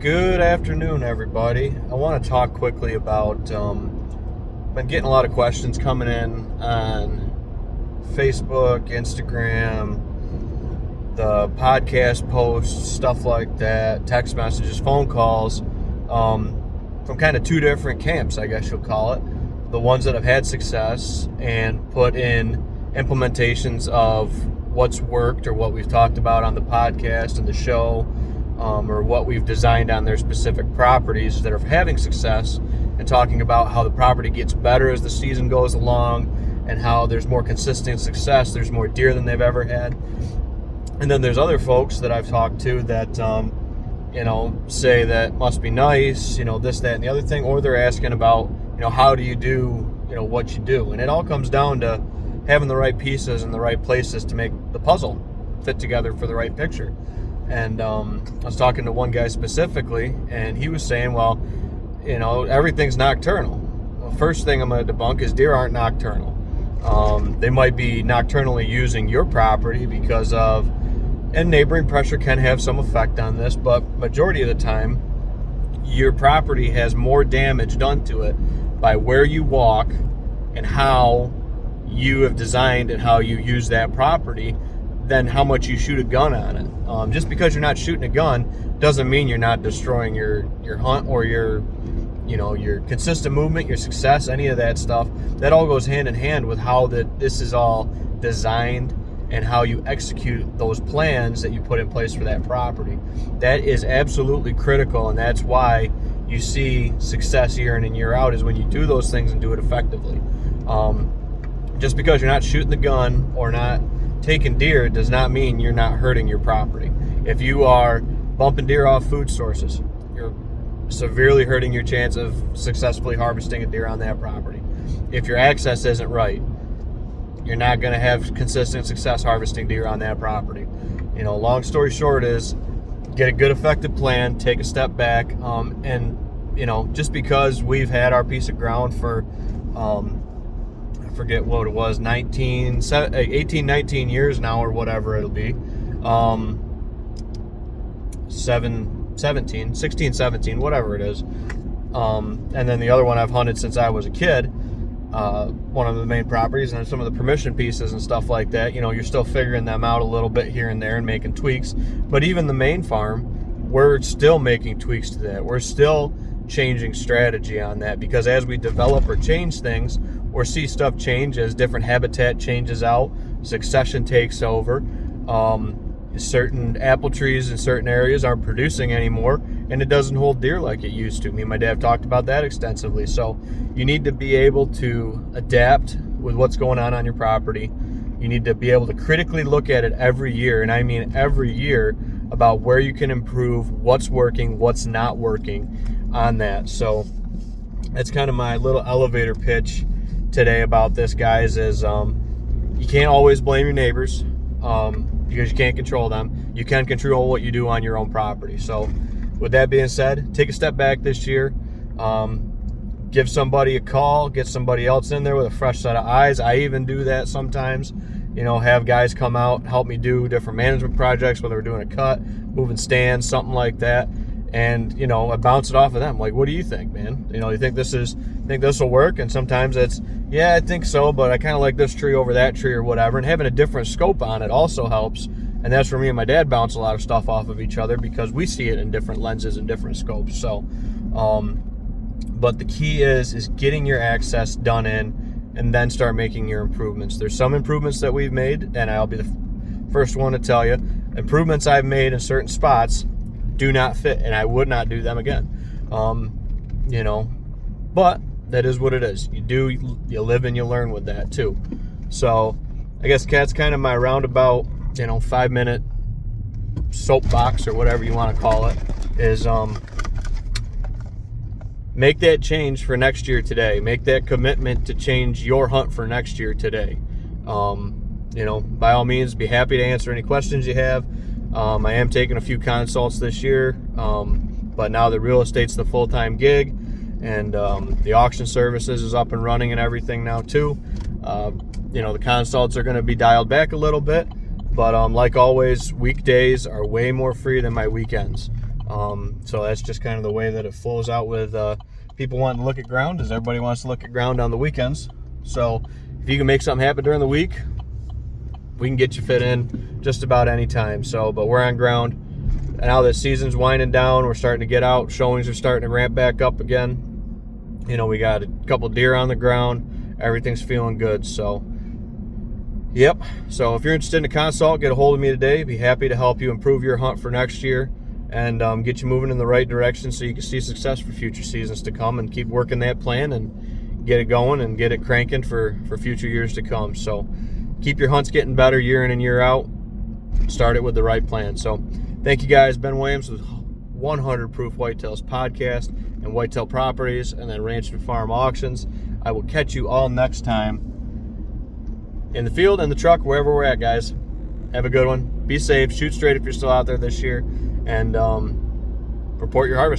Good afternoon, everybody. I want to talk quickly about. Been getting a lot of questions coming in on Facebook, Instagram, the podcast posts, stuff like that, text messages, phone calls, from kind of two different camps, I guess you'll call it. The ones that have had success and put in implementations of what's worked or what we've talked about on the podcast and the show. Or what we've designed on their specific properties that are having success, and talking about how the property gets better as the season goes along and how there's more consistent success, there's more deer than they've ever had. And then there's other folks that I've talked to that, say that must be nice, this, that, and the other thing, or they're asking about, how do you do, what you do? And it all comes down to having the right pieces in the right places to make the puzzle fit together for the right picture. And I was talking to one guy specifically, and he was saying, well, everything's nocturnal. Well, first thing I'm going to debunk is deer aren't nocturnal. They might be nocturnally using your property because of, and neighboring pressure can have some effect on this, but majority of the time, your property has more damage done to it by where you walk and how you have designed and how you use that property than how much you shoot a gun on it. Just because you're not shooting a gun doesn't mean you're not destroying your hunt or your consistent movement, your success, any of that stuff. That all goes hand in hand with how this is all designed and how you execute those plans that you put in place for that property. That is absolutely critical, and that's why you see success year in and year out, is when you do those things and do it effectively. Just because you're not shooting the gun or not taking deer does not mean you're not hurting your property. If you are bumping deer off food sources, you're severely hurting your chance of successfully harvesting a deer on that property. If your access isn't right, you're not going to have consistent success harvesting deer on that property. Long story short is, get a good effective plan, take a step back, and just because we've had our piece of ground for forget what it was, 18, 19 years now, or whatever it'll be, 16, 17, whatever it is, and then the other one I've hunted since I was a kid, one of the main properties, and some of the permission pieces and stuff like that, you're still figuring them out a little bit here and there and making tweaks. But even the main farm, we're still making tweaks to that. We're still changing strategy on that, because as we develop or change things or see stuff change as different habitat changes out, succession takes over, certain apple trees in certain areas aren't producing anymore, and it doesn't hold deer like it used to. Me and my dad have talked about that extensively. So you need to be able to adapt with what's going on your property. You need to be able to critically look at it every year, and I mean every year, about where you can improve, what's working, what's not working on that. So that's kind of my little elevator pitch today about this, guys, is you can't always blame your neighbors, because you can't control them. You can control what you do on your own property. So with that being said, take a step back this year, give somebody a call, get somebody else in there with a fresh set of eyes. I even do that sometimes, have guys come out, help me do different management projects, whether we're doing a cut, moving stands, something like that. And, I bounce it off of them. Like, what do you think, man? You think this will work? And sometimes it's, yeah, I think so, but I kind of like this tree over that tree or whatever. And having a different scope on it also helps. And that's where me and my dad bounce a lot of stuff off of each other, because we see it in different lenses and different scopes. So, but the key is getting your access done in, and then start making your improvements. There's some improvements that we've made, and I'll be the first one to tell you, improvements I've made in certain spots do not fit, and I would not do them again. But that is what it is. You live and you learn with that too. So I guess that's kind of my roundabout, 5-minute soapbox, or whatever you want to call it, is make that change for next year today. Make that commitment to change your hunt for next year today. By all means, be happy to answer any questions you have. I am taking a few consults this year, but now the real estate's the full-time gig, and the auction services is up and running and everything now too. The consults are going to be dialed back a little bit, but like always, weekdays are way more free than my weekends. So that's just kind of the way that it flows out with people wanting to look at ground, is everybody wants to look at ground on the weekends. So if you can make something happen during the week, we can get you fit in just about any time. So, but we're on ground. And now that season's winding down, we're starting to get out. Showings are starting to ramp back up again. You know, we got a couple deer on the ground. Everything's feeling good. So, yep. So if you're interested in a consult, get a hold of me today. Be happy to help you improve your hunt for next year and get you moving in the right direction so you can see success for future seasons to come, and keep working that plan and get it going and get it cranking for future years to come. So keep your hunts getting better year in and year out. Start it with the right plan. So thank you guys. Ben Williams with 100 Proof Whitetails Podcast and Whitetail Properties, and then Ranch and Farm Auctions. I will catch you all next time in the field, in the truck, wherever we're at, guys. Have a good one. Be safe. Shoot straight if you're still out there this year. And report your harvest.